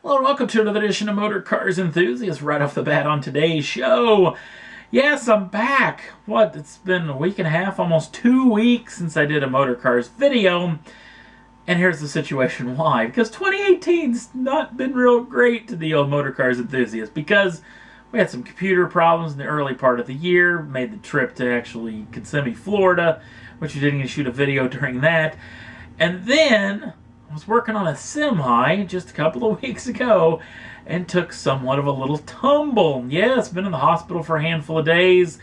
Hello and welcome to another edition of Motor Cars Enthusiasts. Right off the bat on today's show, yes, I'm back. It's been a week and a half, almost 2 weeks since I did a Motor Cars video. And here's the situation why. Because 2018's not been real great to the old Motor Cars Enthusiasts. Because we had some computer problems in the early part of the year. Made the trip to actually Kissimmee, Florida, which we didn't even shoot a video during that. And then I was working on a semi just a couple of weeks ago and took somewhat of a little tumble. Yes, been in the hospital for a handful of days,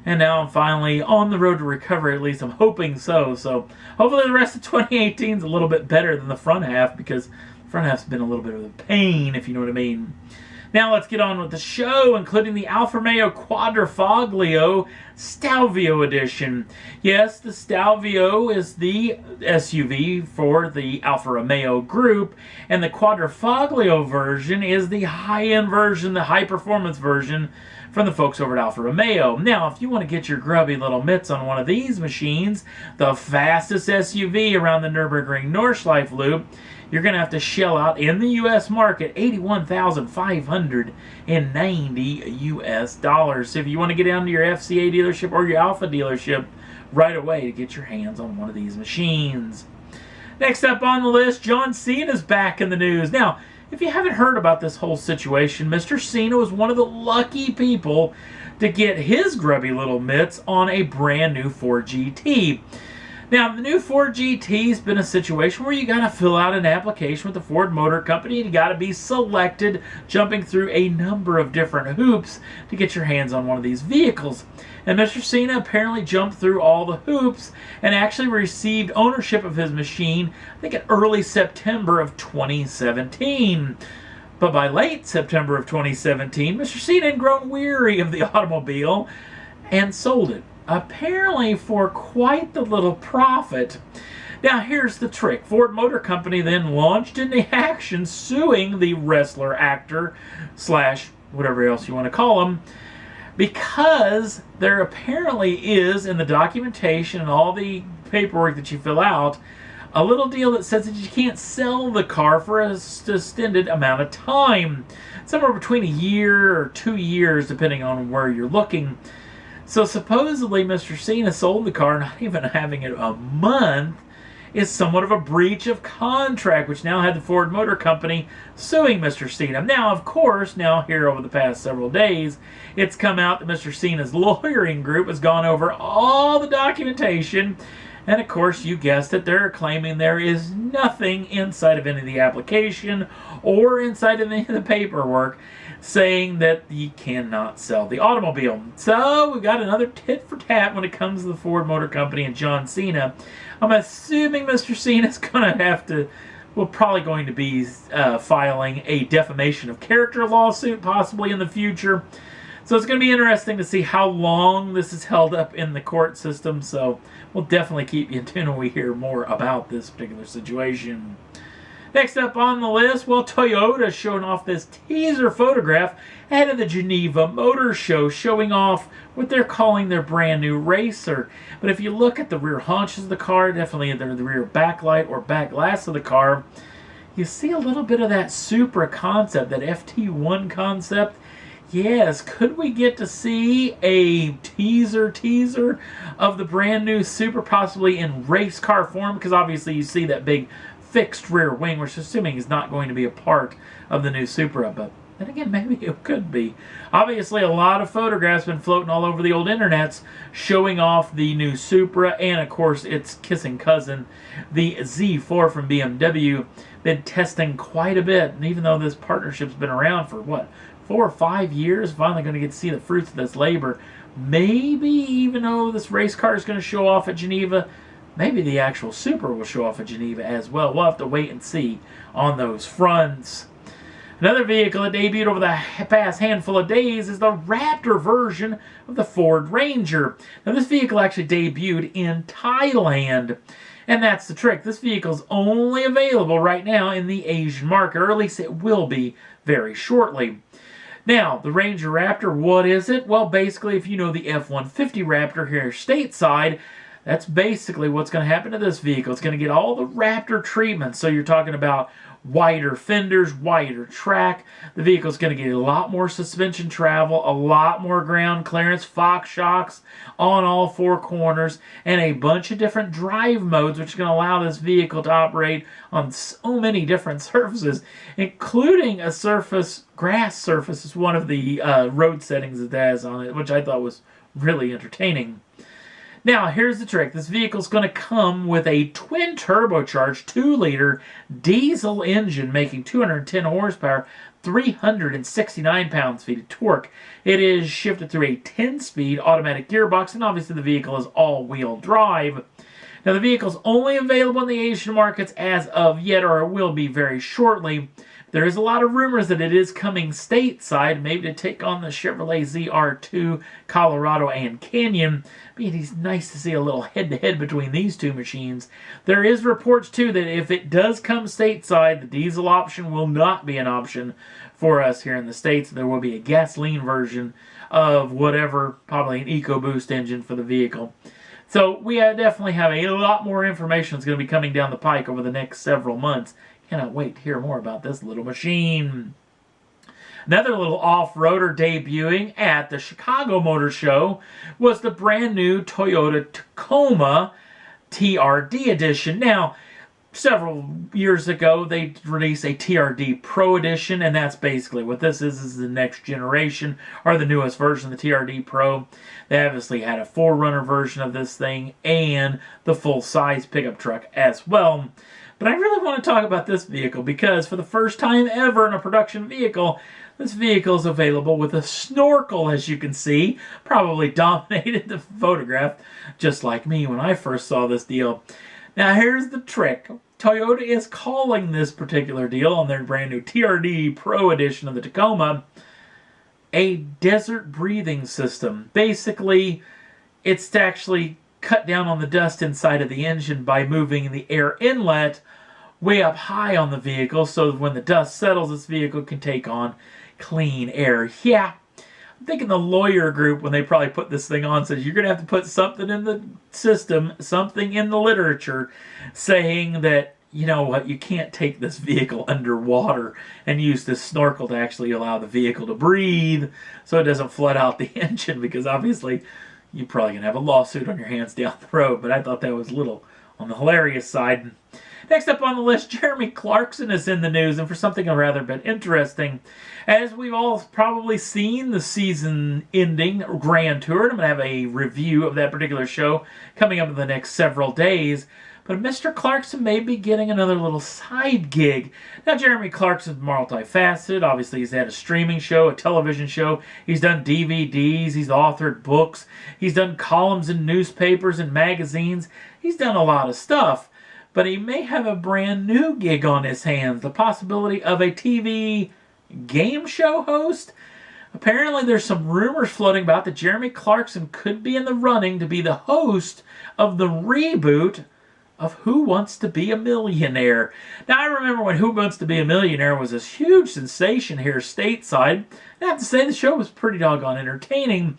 and now I'm finally on the road to recovery. At least I'm hoping so. So hopefully the rest of 2018 is a little bit better than the front half, because the front half's been a little bit of a pain, if you know what I mean. Now let's get on with the show, including the Alfa Romeo Quadrifoglio Stelvio edition. Yes, the Stelvio is the SUV for the Alfa Romeo group, and the Quadrifoglio version is the high-end version, the high-performance version from the folks over at Alfa Romeo. Now, if you want to get your grubby little mitts on one of these machines, the fastest SUV around the Nürburgring Nordschleife loop, you're going to have to shell out in the U.S. market $81,590 US. So if you want to get down to your FCA dealership or your Alfa dealership right away to get your hands on one of these machines. Next up on the list, John Cena's back in the news. Now, if you haven't heard about this whole situation, Mr. Cena was one of the lucky people to get his grubby little mitts on a brand new Ford GT. Now, the new Ford GT's been a situation where you got to fill out an application with the Ford Motor Company, and you got to be selected, jumping through a number of different hoops to get your hands on one of these vehicles. And Mr. Cena apparently jumped through all the hoops and actually received ownership of his machine, I think in early September of 2017. But by late September of 2017, Mr. Cena had grown weary of the automobile and sold it, apparently for quite the little profit. Now here's the trick. Ford Motor Company then launched into action, suing the wrestler, actor, slash whatever else you want to call him, because there apparently is, in the documentation and all the paperwork that you fill out, a little deal that says that you can't sell the car for an extended amount of time. Somewhere between a year or 2 years, depending on where you're looking. So supposedly Mr. Cena sold the car, not even having it a month, is somewhat of a breach of contract, which now had the Ford Motor Company suing Mr. Cena. Now, of course, here over the past several days, it's come out that Mr. Cena's lawyering group has gone over all the documentation, and of course, you guessed it, they're claiming there is nothing inside of any of the application or inside of any of the paperwork saying that you cannot sell the automobile. So we've got another tit for tat when it comes to the Ford Motor Company and John Cena. I'm assuming Mr. Cena's probably going to be filing a defamation of character lawsuit possibly in the future. So it's going to be interesting to see how long this is held up in the court system. So we'll definitely keep you in tune when we hear more about this particular situation. Next up on the list, Toyota showing off this teaser photograph ahead of the Geneva Motor Show, showing off what they're calling their brand new racer. But if you look at the rear haunches of the car, definitely the rear backlight or back glass of the car, you see a little bit of that Supra concept, that FT1 concept. Yes, could we get to see a teaser of the brand new Supra, possibly in race car form? Because obviously you see that big fixed rear wing, which assuming is not going to be a part of the new Supra, but then again, maybe it could be. Obviously, a lot of photographs been floating all over the old internets showing off the new Supra, and of course its kissing cousin, the Z4 from BMW. Been testing quite a bit, and even though this partnership's been around for 4 or 5 years, finally going to get to see the fruits of this labor. Maybe even though this race car is going to show off at Geneva, maybe the actual Supra will show off at Geneva as well. We'll have to wait and see on those fronts. Another vehicle that debuted over the past handful of days is the Raptor version of the Ford Ranger. Now, this vehicle actually debuted in Thailand. And that's the trick. This vehicle is only available right now in the Asian market, or at least it will be very shortly. Now, the Ranger Raptor, what is it? Well, basically, if you know the F-150 Raptor here stateside, that's basically what's going to happen to this vehicle. It's going to get all the Raptor treatments. So you're talking about wider fenders, wider track. The vehicle's going to get a lot more suspension travel, a lot more ground clearance, Fox shocks on all four corners, and a bunch of different drive modes, which is going to allow this vehicle to operate on so many different surfaces, including a grass surface is one of the road settings it has on it, which I thought was really entertaining. Now, here's the trick. This vehicle's going to come with a twin turbocharged 2-liter diesel engine making 210 horsepower, 369 pounds-feet of torque. It is shifted through a 10-speed automatic gearbox, and obviously the vehicle is all-wheel drive. Now, the vehicle's only available in the Asian markets as of yet, or it will be very shortly. There is a lot of rumors that it is coming stateside, maybe to take on the Chevrolet ZR2, Colorado, and Canyon. But it's nice to see a little head-to-head between these two machines. There is reports, too, that if it does come stateside, the diesel option will not be an option for us here in the States. There will be a gasoline version of whatever, probably an EcoBoost engine for the vehicle. So we definitely have a lot more information that's going to be coming down the pike over the next several months. Cannot wait to hear more about this little machine. Another little off-roader debuting at the Chicago Motor Show was the brand new Toyota Tacoma TRD edition. Now, several years ago, they released a TRD Pro edition, and that's basically what this is. This is the next generation, or the newest version of the TRD Pro. They obviously had a 4Runner version of this thing, and the full-size pickup truck as well. But I really want to talk about this vehicle because for the first time ever in a production vehicle, this vehicle is available with a snorkel, as you can see. Probably dominated the photograph, just like me when I first saw this deal. Now here's the trick. Toyota is calling this particular deal on their brand new TRD Pro edition of the Tacoma a desert breathing system. Basically, it's to actually cut down on the dust inside of the engine by moving the air inlet way up high on the vehicle so that when the dust settles, this vehicle can take on clean air. Yeah, I'm thinking the lawyer group, when they probably put this thing on, says you're going to have to put something in the system, something in the literature saying that, you know what, you can't take this vehicle underwater and use this snorkel to actually allow the vehicle to breathe so it doesn't flood out the engine, because obviously you're probably going to have a lawsuit on your hands down the road. But I thought that was a little on the hilarious side. Next up on the list, Jeremy Clarkson is in the news, and for something rather bit interesting. As we've all probably seen, the season-ending Grand Tour, and I'm going to have a review of that particular show coming up in the next several days. But Mr. Clarkson may be getting another little side gig. Now, Jeremy Clarkson's multifaceted. Obviously, he's had a streaming show, a television show. He's done DVDs. He's authored books. He's done columns in newspapers and magazines. He's done a lot of stuff. But he may have a brand new gig on his hands. The possibility of a TV game show host. Apparently, there's some rumors floating about that Jeremy Clarkson could be in the running to be the host of the reboot of Who Wants to Be a Millionaire. Now, I remember when Who Wants to Be a Millionaire was this huge sensation here stateside. I have to say the show was pretty doggone entertaining.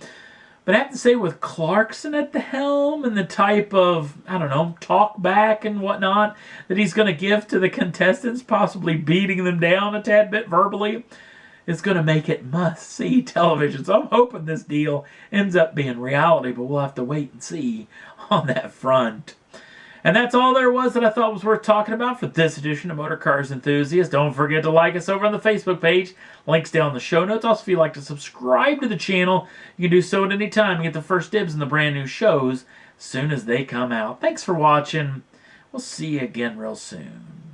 But I have to say, with Clarkson at the helm and the type of, I don't know, talk back and whatnot that he's going to give to the contestants, possibly beating them down a tad bit verbally, it's going to make it must-see television. So I'm hoping this deal ends up being reality, but we'll have to wait and see on that front. And that's all there was that I thought was worth talking about for this edition of Motor Cars Enthusiast. Don't forget to like us over on the Facebook page. Links down in the show notes. Also, if you'd like to subscribe to the channel, you can do so at any time and get the first dibs on the brand new shows as soon as they come out. Thanks for watching. We'll see you again real soon.